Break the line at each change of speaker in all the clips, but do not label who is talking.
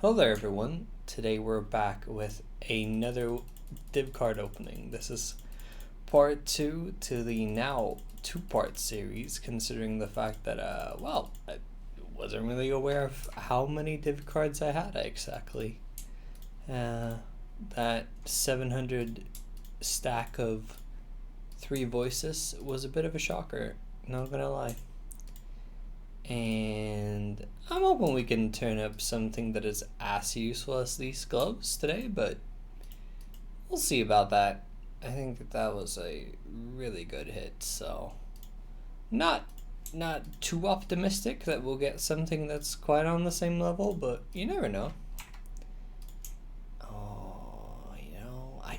Hello there everyone, today we're back with another div card opening. This is part 2 to the now 2-part series, considering the fact that, I wasn't really aware of how many div cards I had exactly. That 700 stack of 3 voices was a bit of a shocker, not gonna lie. And I'm hoping we can turn up something that is as useful as these gloves today, but we'll see about that. I think that was a really good hit, so not too optimistic that we'll get something that's quite on the same level, but you never know. Oh, I'm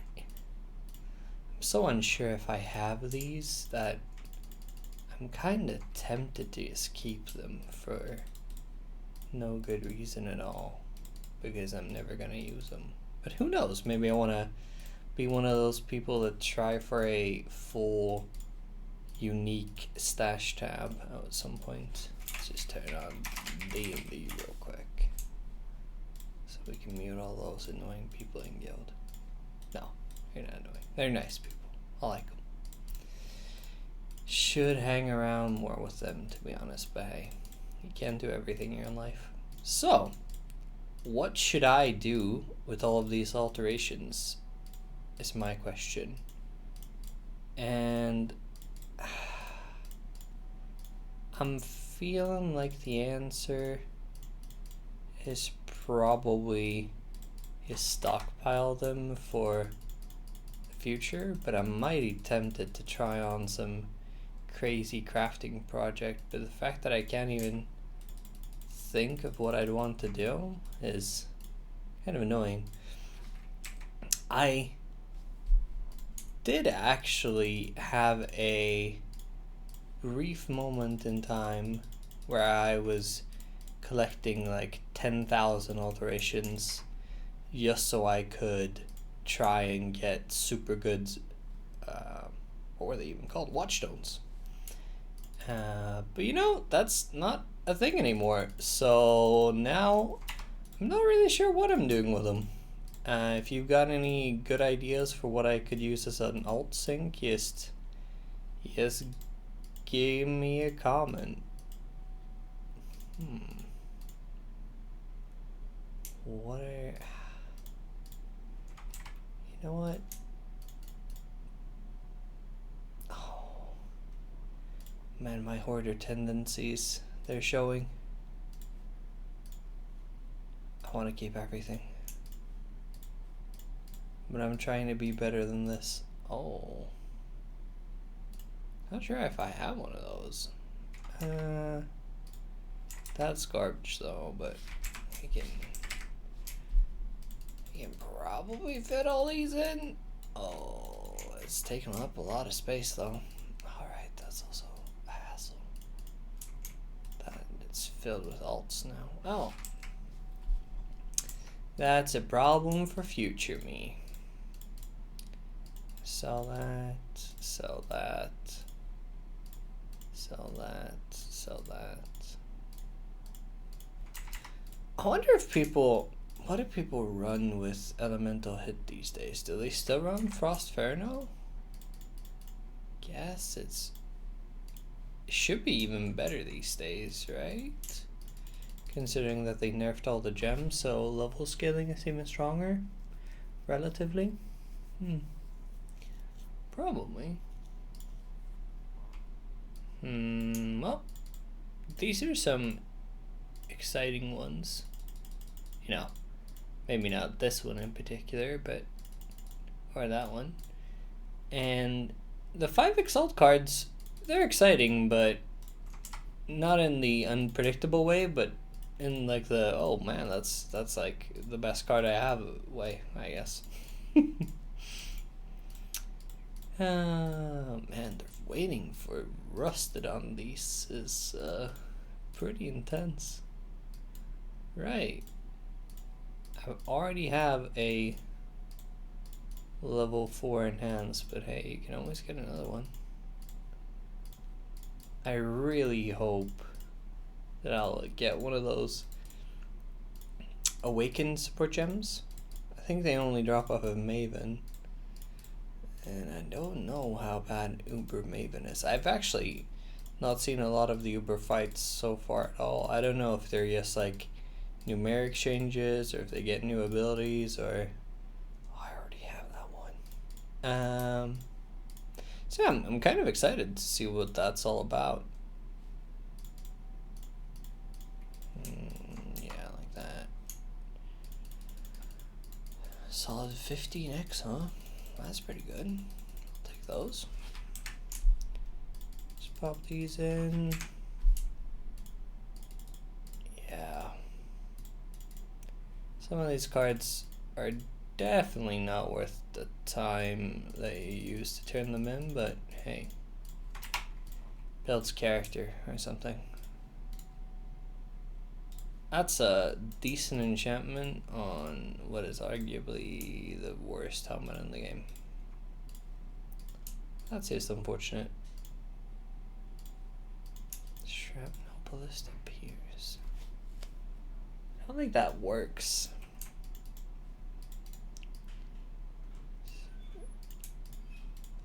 so unsure if I have these that I'm kind of tempted to just keep them for no good reason at all, because I'm never going to use them. But who knows, maybe I want to be one of those people that try for a full unique stash tab at some point. Let's just turn on D&D real quick so we can mute all those annoying people in guild. No, they're not annoying. They're nice people. I like them. Should hang around more with them, to be honest, but hey, you can't do everything in your life. So, what should I do with all of these alterations is my question. And I'm feeling like the answer is probably stockpile them for the future, but I'm mighty tempted to try on some crazy crafting project, but the fact that I can't even think of what I'd want to do is kind of annoying. I did actually have a brief moment in time where I was collecting like 10,000 alterations just so I could try and get super good, what were they even called? Watchstones. But that's not a thing anymore. So now I'm not really sure what I'm doing with them. If you've got any good ideas for what I could use as an alt sync, just give me a comment. What are... You know what? Man, my hoarder tendencies, they're showing. I want to keep everything. But I'm trying to be better than this. Oh. Not sure if I have one of those. That's garbage though, but we can probably fit all these in. Oh, it's taking up a lot of space though. Alright, that's also a hassle. That it's filled with alts now. Oh. That's a problem for future me. Sell that, sell that, sell that, sell that. I wonder if what do people run with Elemental Hit these days? Do they still run Frostferno? Guess it should be even better these days, right? Considering that they nerfed all the gems, so level scaling is even stronger, relatively. Probably. Well, these are some exciting ones. Maybe not this one in particular, or that one. And the 5 Exalt cards, they're exciting, but not in the unpredictable way, but in like the, oh man, that's like the best card I have way, I guess. Man, they're waiting for rusted on these is pretty intense. Right. I already have a level 4 enhanced, but hey, you can always get another one. I really hope that I'll get one of those Awakened support gems. I think they only drop off of Maven. And I don't know how bad Uber Maven is. I've actually not seen a lot of the Uber fights so far at all. I don't know if they're just like numeric changes or if they get new abilities or... Oh, I already have that one. So yeah, I'm kind of excited to see what that's all about. Yeah, like that. Solid 15x, huh? That's pretty good. I'll take those. Just pop these in. Yeah. Some of these cards are definitely not worth the time that you use to turn them in, but hey. Builds character or something. That's a decent enchantment on what is arguably the worst helmet in the game. That's just unfortunate. Shrapnel Ballista Piers. I don't think that works.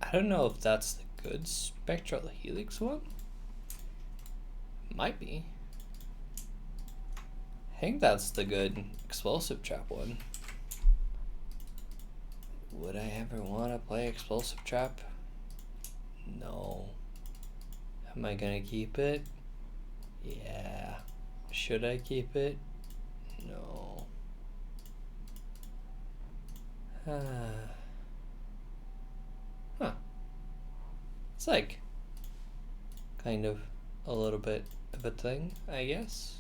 I don't know if that's the good Spectral Helix one. Might be. I think that's the good Explosive Trap one. Would I ever want to play Explosive Trap? No. Am I gonna keep it? Yeah. Should I keep it? No. Huh. It's like kind of a little bit of a thing, I guess.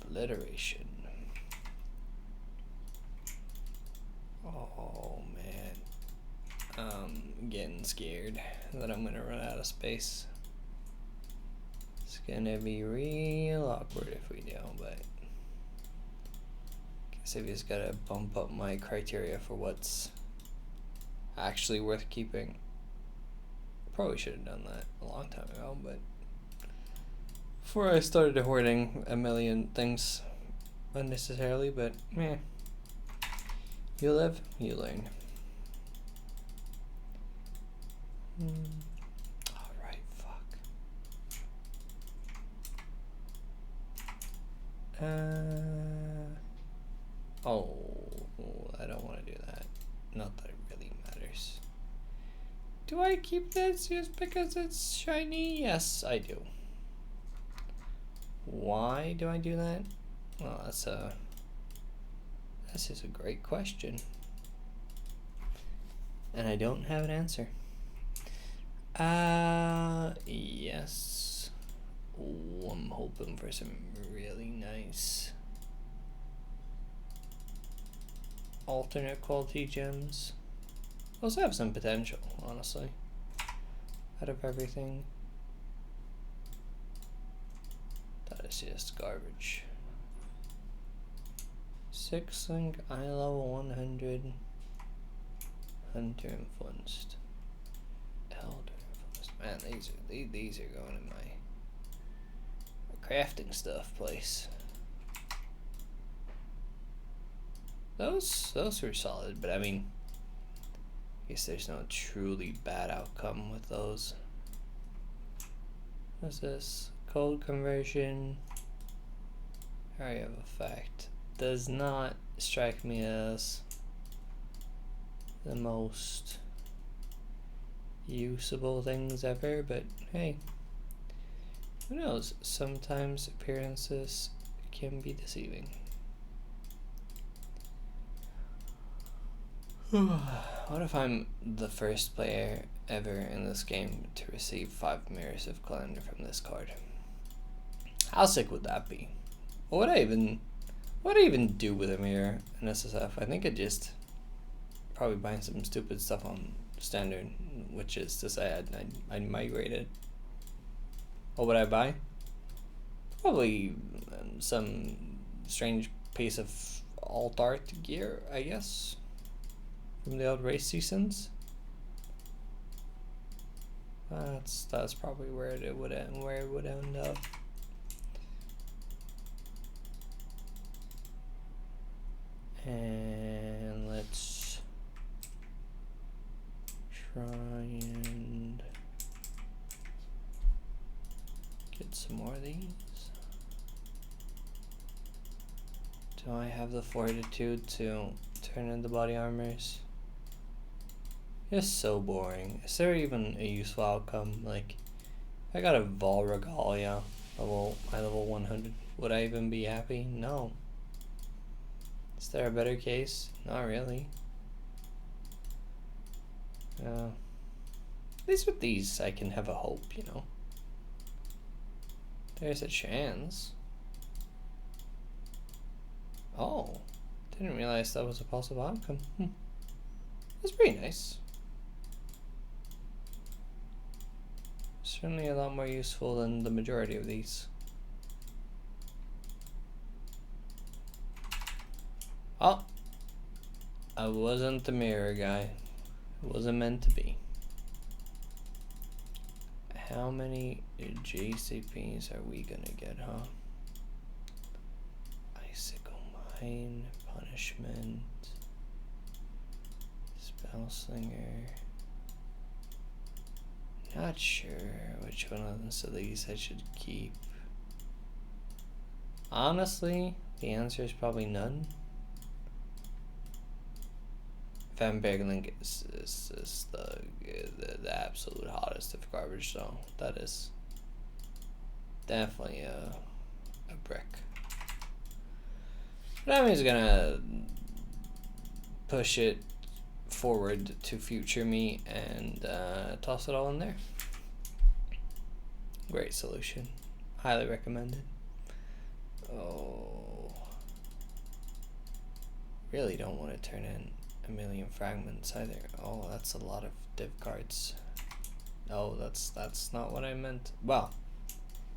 Obliteration. Oh man. I'm getting scared that I'm gonna run out of space. It's gonna be real awkward if we do, but guess I've just gotta bump up my criteria for what's actually worth keeping. Probably should have done that a long time ago, but before I started hoarding a million things unnecessarily, but meh. You live, you learn. Alright, fuck. Oh, I don't want to do that. Not that it really matters. Do I keep this just because it's shiny? Yes, I do. Why do I do that? Well, that's just a great question. And I don't have an answer. Yes. Ooh, I'm hoping for some really nice alternate quality gems. Also have some potential, honestly, out of everything. That is just garbage. 6 link, eye level 100. Hunter Influenced. Elder Influenced. Man, these are going in my crafting stuff place. Those were solid, but I mean, I guess there's no truly bad outcome with those. What's this? Cold conversion. Area of effect. Does not strike me as the most usable things ever, but hey, who knows? Sometimes appearances can be deceiving. What if I'm the first player ever in this game to receive 5 Mirrors of Calendar from this card? How sick would that be? What would I even do with a mirror in SSF? I think I'd just probably buy some stupid stuff on standard, which is to say I'd migrate it. What would I buy? Probably some strange piece of alt art gear, I guess, from the old race seasons. That's probably where it would end up. And let's try and get some more of these. Do I have the fortitude to turn into body armors? It's so boring. Is there even a useful outcome? Like, if I got a Vol Regalia my level 100, would I even be happy? No. Is there a better case? Not really. At least with these, I can have a hope, you know. There's a chance. Oh, didn't realize that was a possible outcome. That's pretty nice. Certainly a lot more useful than the majority of these. Oh, I wasn't the mirror guy. It wasn't meant to be. How many JCPs are we gonna get, huh? Icicle Mine, Punishment, Spellslinger. Not sure which one of these I should keep. Honestly, the answer is probably none. Vampire Link is the absolute hottest of garbage, so that is definitely a brick. But I'm just gonna push it forward to future me and toss it all in there. Great solution. Highly recommended. Oh, really don't want to turn in a million fragments either. Oh, that's a lot of div cards. No, that's not what I meant. Well,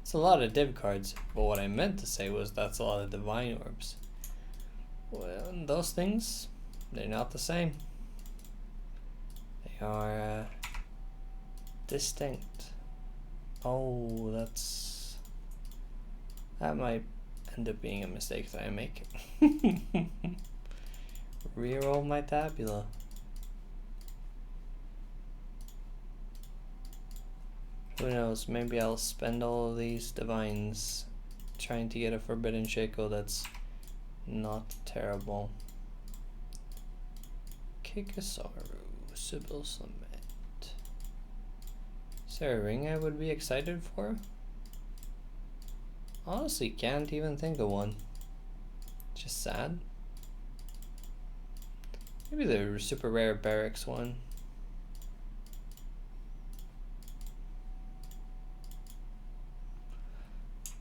it's a lot of div cards, but what I meant to say was that's a lot of divine orbs. Well, those things, they're not the same. They are distinct. Oh, that might end up being a mistake that I make. Reroll my tabula. Who knows, maybe I'll spend all of these divines trying to get a forbidden shackle that's not terrible. Kikasaru, Sybil Summit. Is there a ring I would be excited for? Honestly, can't even think of one. Just sad. Maybe the super rare barracks one.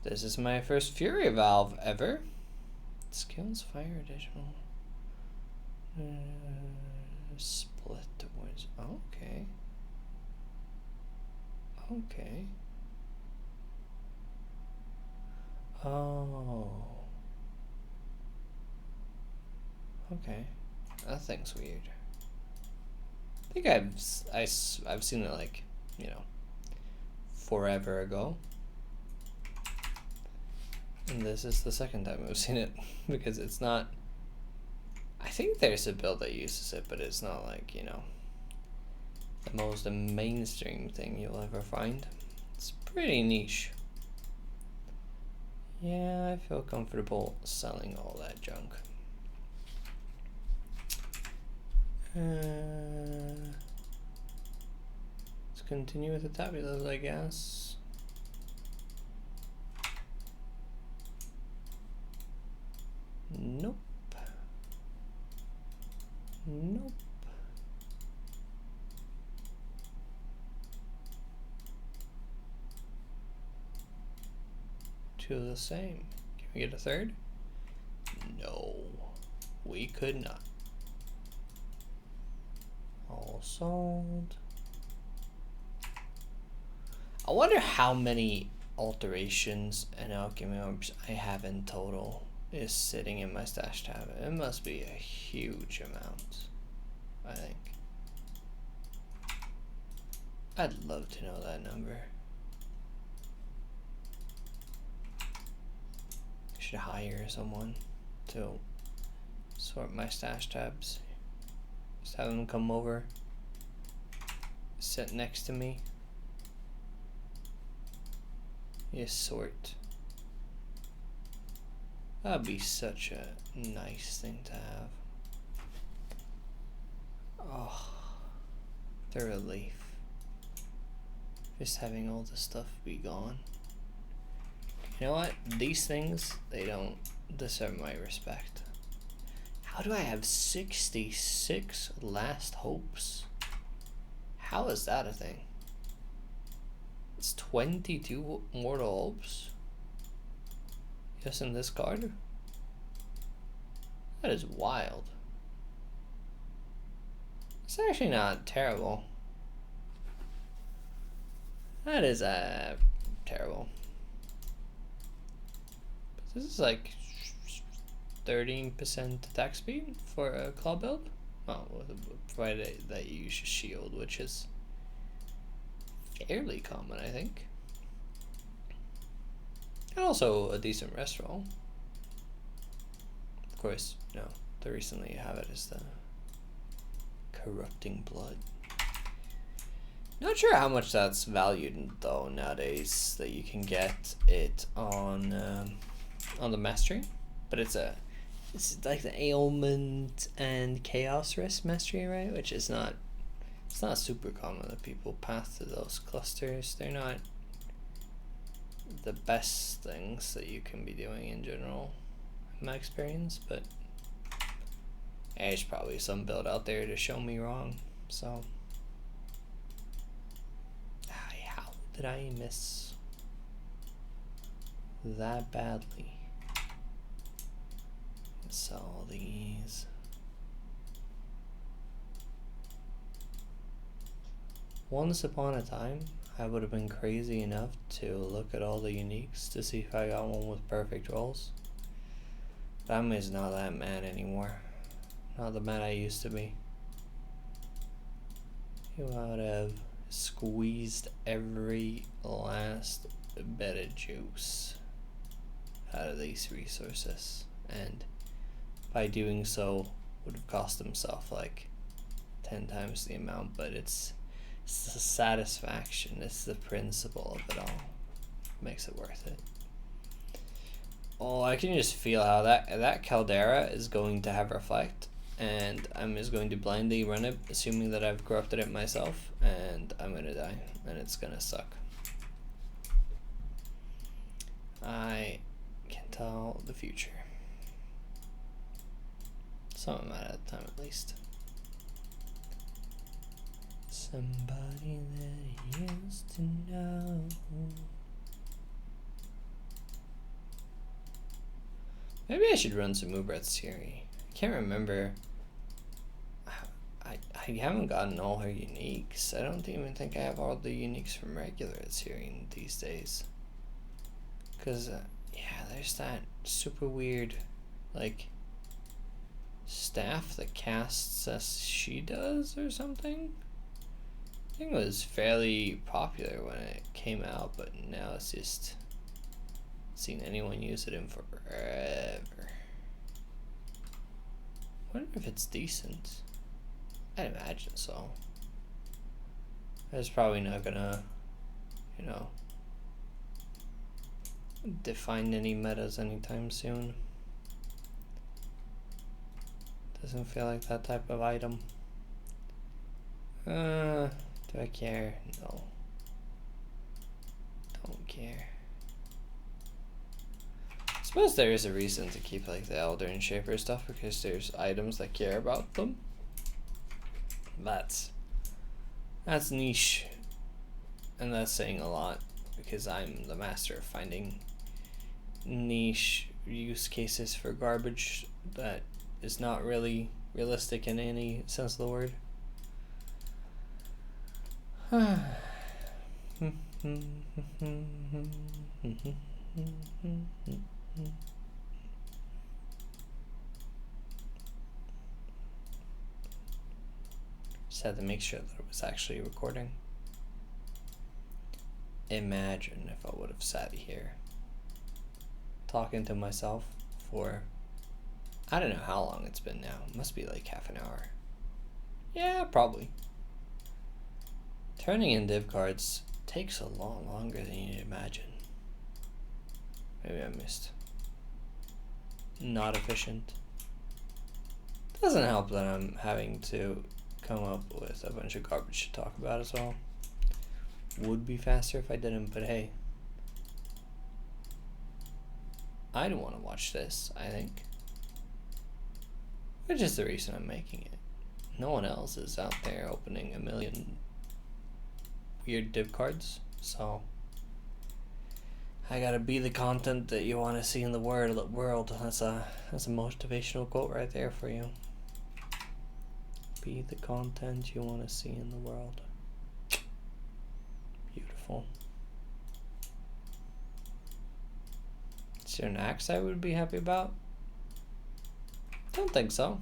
This is my first Fury Valve ever. Skills, fire, additional. Split towards. Okay. Okay. Oh. Okay. That thing's weird. I think I've seen it, like, you know, forever ago. And this is the second time I've seen it because it's not. I think there's a build that uses it, but it's not like, you know, the most mainstream thing you'll ever find. It's pretty niche. Yeah, I feel comfortable selling all that junk. Let's continue with the tabulas, I guess. Nope. Nope. Two of the same. Can we get a third? No, we could not. All sold. I wonder how many alterations and alchemy orbs I have in total is sitting in my stash tab. It must be a huge amount, I think. I'd love to know that number. I should hire someone to Sort my stash tabs. Just have them come over. Sit next to me. Just sort. That'd be such a nice thing to have. Oh, the relief. Just having all the stuff be gone. You know what? These things, they don't deserve my respect. How do I have 66 last hopes? How is that a thing? It's 22 mortal hopes? Just in this card? That is wild. It's actually not terrible. That is terrible. This is like 13% attack speed for a claw build. Oh, provided that you use a shield, which is fairly common, I think. And also a decent rest roll. Of course, no, the reason that you have it is the corrupting blood. Not sure how much that's valued though nowadays, that you can get it on the mastery, but it's like the ailment and chaos rest mastery, right? Which is not, it's not super common that people path to those clusters. They're not the best things that you can be doing in general, in my experience, but there's probably some build out there to show me wrong. So how did I miss that badly? Sell these. Once upon a time, I would have been crazy enough to look at all the uniques to see if I got one with perfect rolls. But I'm just not that mad anymore. Not the man I used to be. You would have squeezed every last bit of juice out of these resources, and by doing so would have cost himself like 10 times the amount, but it's the satisfaction, it's the principle of it all. Makes it worth it. Oh, I can just feel how that Caldera is going to have Reflect, and I'm just going to blindly run it, assuming that I've corrupted it myself, and I'm gonna die, and it's gonna suck. I can tell the future. Some amount of time at least. Somebody that used to know. Maybe I should run some Ubret's Siri. I can't remember. I haven't gotten all her uniques. I don't even think I have all the uniques from regular Siri these days. Cause yeah, there's that super weird, like, staff that casts as she does or something. I think it was fairly popular when it came out, but now it's just seen anyone use it in forever. I wonder if it's decent. I'd imagine so. It's probably not gonna, you know, define any metas anytime soon. Doesn't feel like that type of item. Do I care? No. Don't care. I suppose there is a reason to keep like the Elder and Shaper stuff, because there's items that care about them. That's niche, and that's saying a lot, because I'm the master of finding niche use cases for garbage that is not really realistic in any sense of the word. Just had to make sure that it was actually recording. Imagine if I would have sat here talking to myself for I don't know how long it's been now. It must be like half an hour. Yeah, probably. Turning in div cards takes a lot longer than you'd imagine. Maybe I missed. Not efficient. Doesn't help that I'm having to come up with a bunch of garbage to talk about as well. Would be faster if I didn't, but hey. I'd want to watch this, I think. Which is the reason I'm making it. No one else is out there opening a million weird div cards, so I gotta be the content that you want to see in the world. That's a motivational quote right there for you. Be the content you want to see in the world. Beautiful. Is there an axe I would be happy about? Don't think so.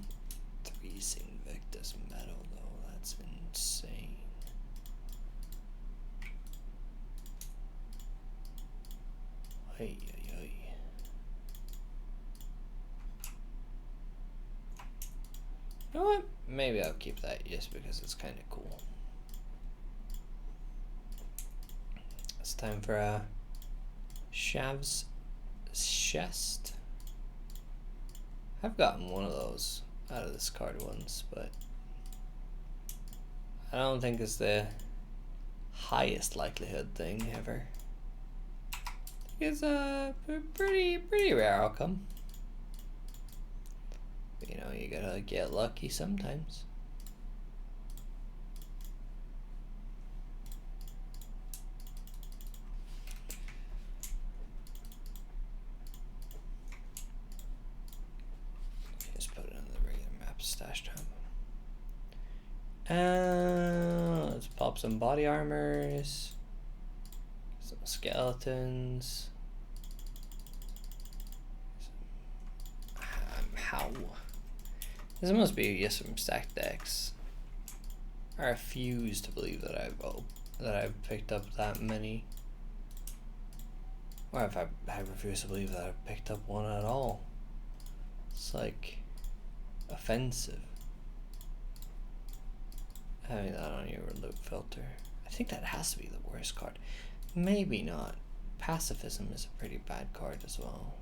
3 Invictus Metal though, that's insane. Ay, ay, ay. You know what? Maybe I'll keep that just because it's kind of cool. It's time for a Shav's chest. I've gotten one of those out of this card once, but I don't think it's the highest likelihood thing ever. It's a pretty rare outcome. But, you know, you gotta get lucky sometimes. Just put it on the regular map stash time. Let's pop some body armors, some skeletons. How? This must be just some stacked decks. I refuse to believe that I've picked up that many. Or if I refuse to believe that I've picked up one at all. It's like offensive. Having that on your loot filter. I think that has to be the worst card. Maybe not. Pacifism is a pretty bad card as well.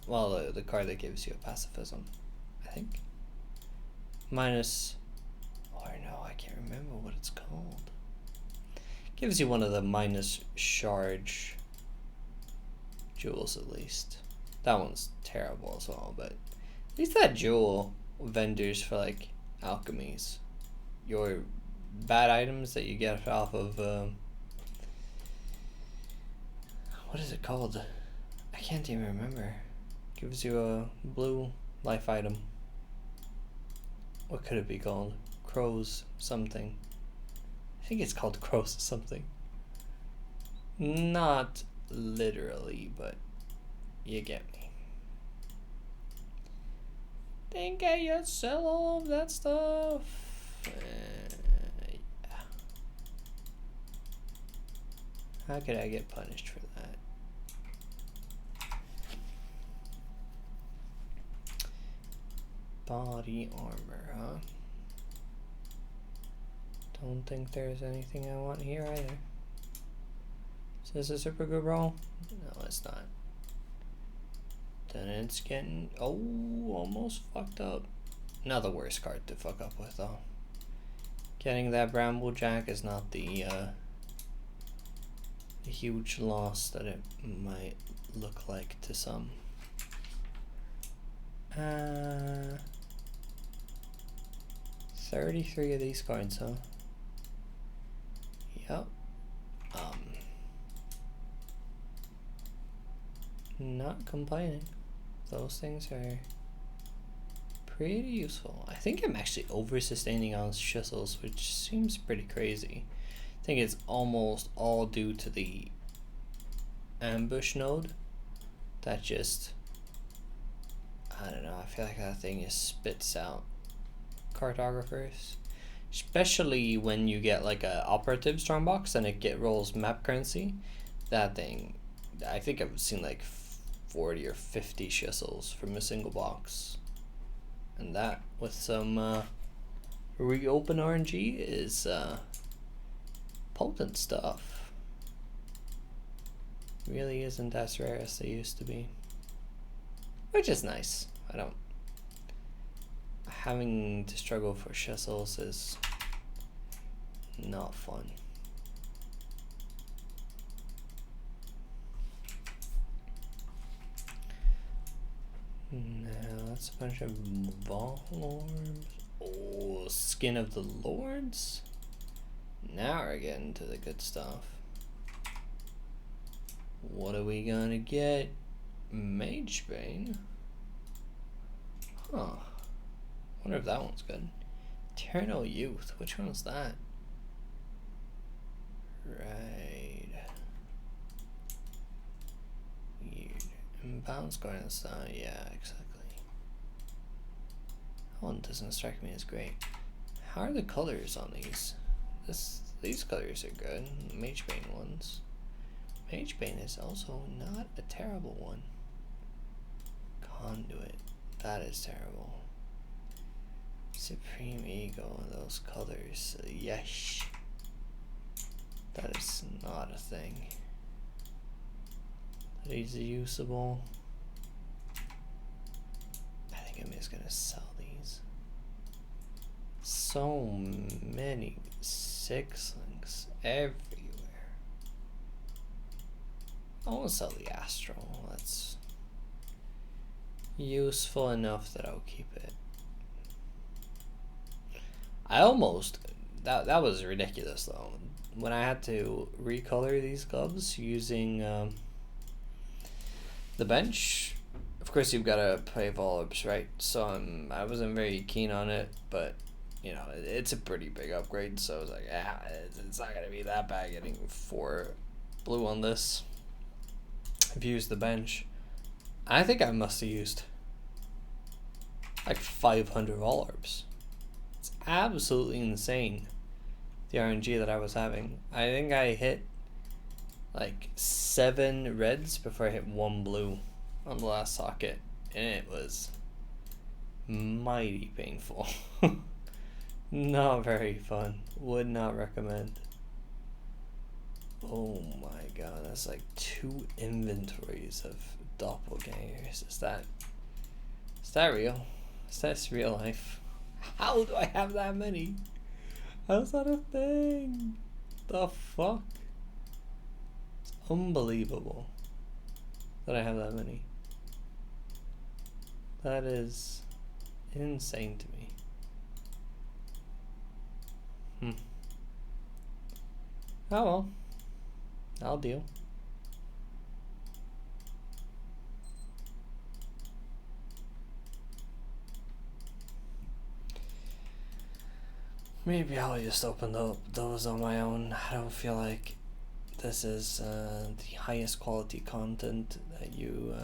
Well, the card that gives you a pacifism, I think. Minus, or no, I can't remember what it's called. Gives you one of the minus charge jewels at least. That one's terrible as well, but at least that jewel vendors for like alchemies. Your bad items that you get off of, what is it called? I can't even remember. Gives you a blue life item. What could it be called? Crows something. I think it's called crows something. Not literally, but you get me. Think I just sell all of that stuff. Yeah. How could I get punished for that? Body armor, huh? Don't think there's anything I want here either. Is this a super good roll? No, it's not. Then it's getting, almost fucked up. Not the worst card to fuck up with though. Getting that Bramblejack is not the huge loss that it might look like to some. 33 of these cards, huh? Yep. Not complaining. Those things are pretty useful. I think I'm actually over sustaining on chisels, which seems pretty crazy. I think it's almost all due to the ambush node that just, I don't know, I feel like that thing just spits out cartographers, especially when you get like a operative strongbox and it rolls map currency. That thing, I think I've seen like 40 or 50 chisels from a single box. And that, with some reopen RNG, is potent stuff. Really isn't as rare as they used to be. Which is nice. Having to struggle for chisels is not fun. Now that's a bunch of ball orbs. Oh, Skin of the Lords. Now we're getting to the good stuff. What are we gonna get? Magebane. Huh. Wonder if that one's good. Eternal Youth. Which one's that? Right. Weird. Imbalance going to the side. Yeah, exactly. That one doesn't strike me as great. How are the colors on these? These colors are good. The Magebane ones. Magebane is also not a terrible one. Conduit. That is terrible. Supreme Ego and those colors. Yes. That is not a thing. These are usable. I think I'm just gonna sell these. So many sixlings everywhere. I want to sell the Astral. That's useful enough that I'll keep it. I almost, that was ridiculous though. When I had to recolor these gloves using the bench, of course you've got to play Volibs, right? So I wasn't very keen on it, but you know, it's a pretty big upgrade, so I was like, yeah, it's not gonna be that bad getting 4 blue on this. I've used the bench. I think I must have used like 500 Volibs. It's absolutely insane, the RNG that I was having. I think I hit like 7 reds before I hit 1 blue on the last socket, and it was mighty painful. Not very fun. Would not recommend. Oh my god, that's like 2 inventories of doppelgangers. Is that real? Is that real life? How do I have that many? How's that a thing? The fuck? It's unbelievable that I have that many. That is insane to me. Oh well. I'll deal. Maybe I'll just open those on my own. I don't feel like this is the highest quality content that you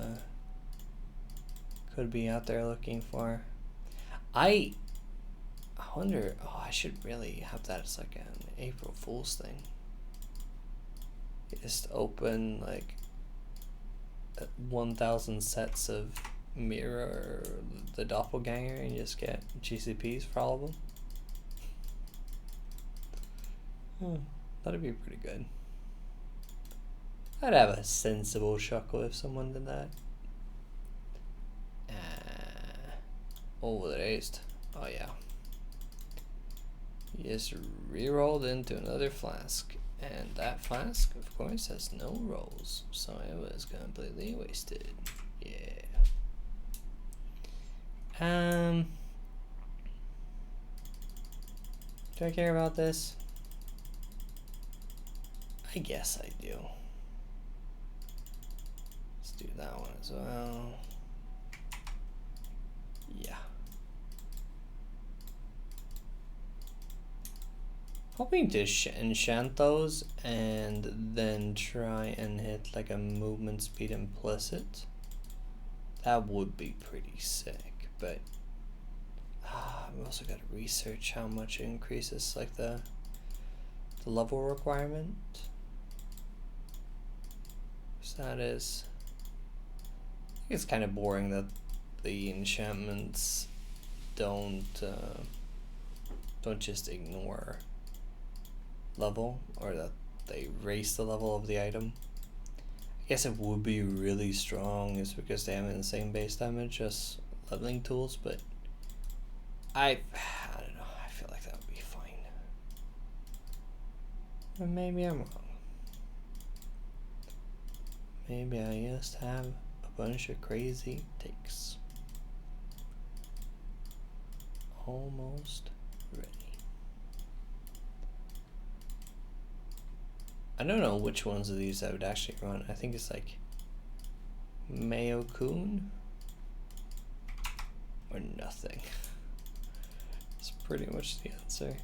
could be out there looking for. I wonder, oh, I should really have that as like an April Fool's thing. Just open like 1,000 sets of Mirror the Doppelganger and just get GCPs for all of them. That'd be pretty good. I'd have a sensible chuckle if someone did that. Oh, the raised. Oh yeah. You just re-rolled into another flask. And that flask, of course, has no rolls, so it was completely wasted. Yeah. Do I care about this? I guess I do. Let's do that one as well. Yeah. Hoping to enchant those and then try and hit like a movement speed implicit. That would be pretty sick, but I've also got to research how much it increases like the level requirement. So that is, I think it's kind of boring that the enchantments don't just ignore level, or that they raise the level of the item. I guess it would be really strong is because they have insane base damage as leveling tools, but I don't know, I feel like that would be fine. But maybe I'm wrong. Maybe I just have a bunch of crazy takes. Almost ready. I don't know which ones of these I would actually run. I think it's like Mayo-kun or nothing. It's pretty much the answer.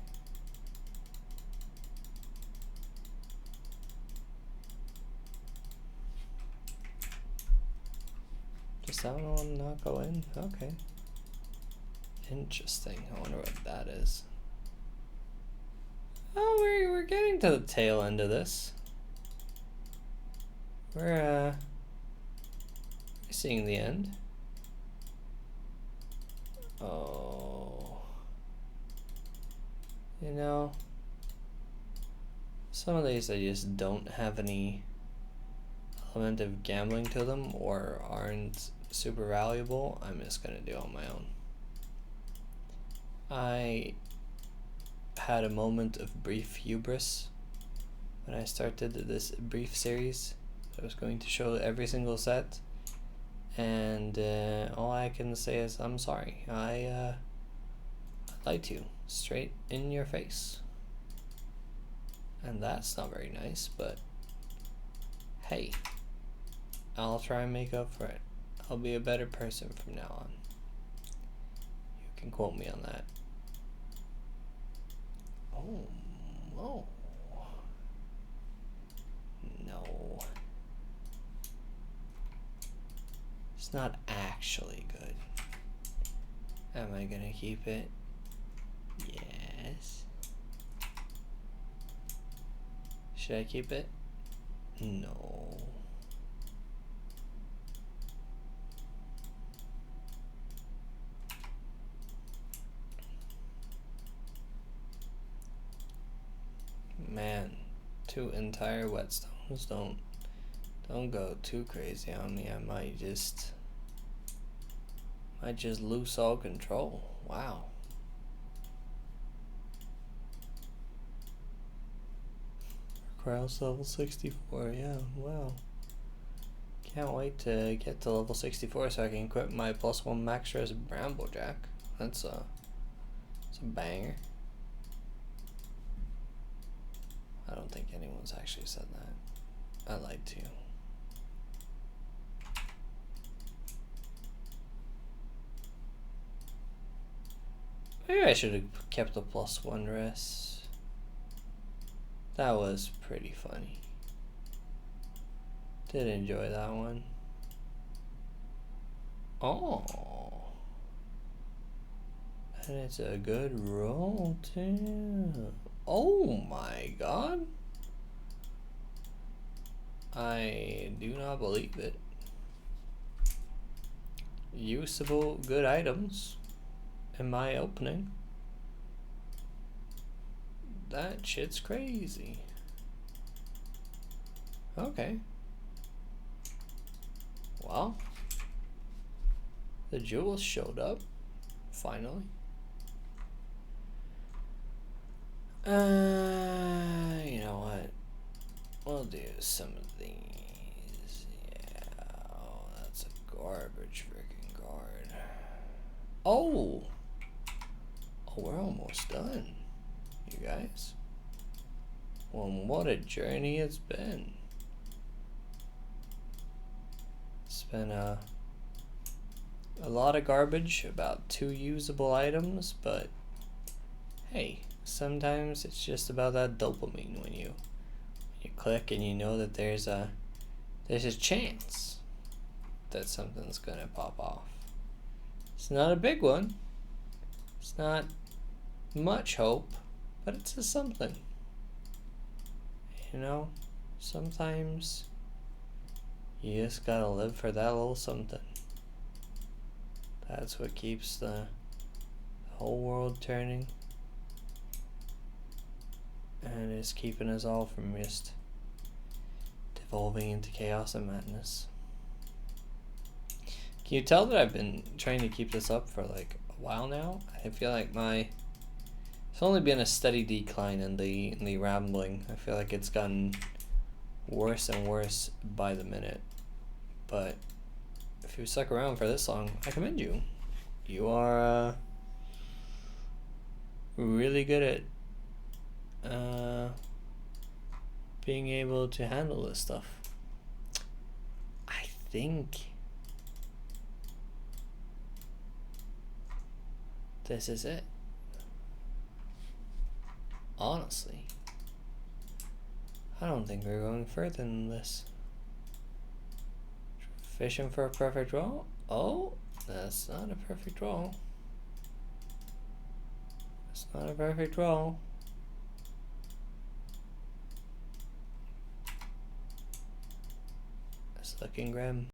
Does that one not go in? Okay. Interesting. I wonder what that is. Oh, we're getting to the tail end of this. We're seeing the end. Oh. You know, some of these I just don't have any element of gambling to them or aren't super valuable. I'm just gonna do on my own. I had a moment of brief hubris when I started this brief series. I was going to show every single set, and all I can say is I'm sorry. I lied to you straight in your face, and that's not very nice, but hey, I'll try and make up for it. I'll be a better person from now on. You can quote me on that. Oh, whoa. No. It's not actually good. Am I gonna keep it? Yes. Should I keep it? No. Man, 2 entire whetstones. Don't go too crazy on me. I might just lose all control. Wow. Krauss level 64, yeah, wow. Can't wait to get to level 64 so I can equip my +1 max res Bramblejack. That's a banger. I don't think anyone's actually said that. I lied to you. Maybe I should have kept the +1 res. That was pretty funny. Did enjoy that one. Oh. And it's a good roll too. Oh my god. I do not believe it. Usable good items in my opening. That shit's crazy. Okay. Well, the jewels showed up finally. You know what? We'll do some of these. Yeah. Oh, that's a garbage freaking card. Oh, we're almost done, you guys. Well, what a journey it's been. It's been a lot of garbage, about 2 usable items, but hey, sometimes it's just about that dopamine when you click and you know that there's a chance that something's gonna pop off. It's not a big one. It's not much hope, but it's a something. You know, sometimes you just gotta live for that little something. That's what keeps the whole world turning. And it's keeping us all from just devolving into chaos and madness. Can you tell that I've been trying to keep this up for like a while now? I feel like it's only been a steady decline in the rambling. I feel like it's gotten worse and worse by the minute. But if you stuck around for this long, I commend you. You are really good at being able to handle this stuff. I think this is it. Honestly, I don't think we're going further than this. Fishing for a perfect roll? Oh, that's not a perfect roll. That's not a perfect roll. It's looking grim.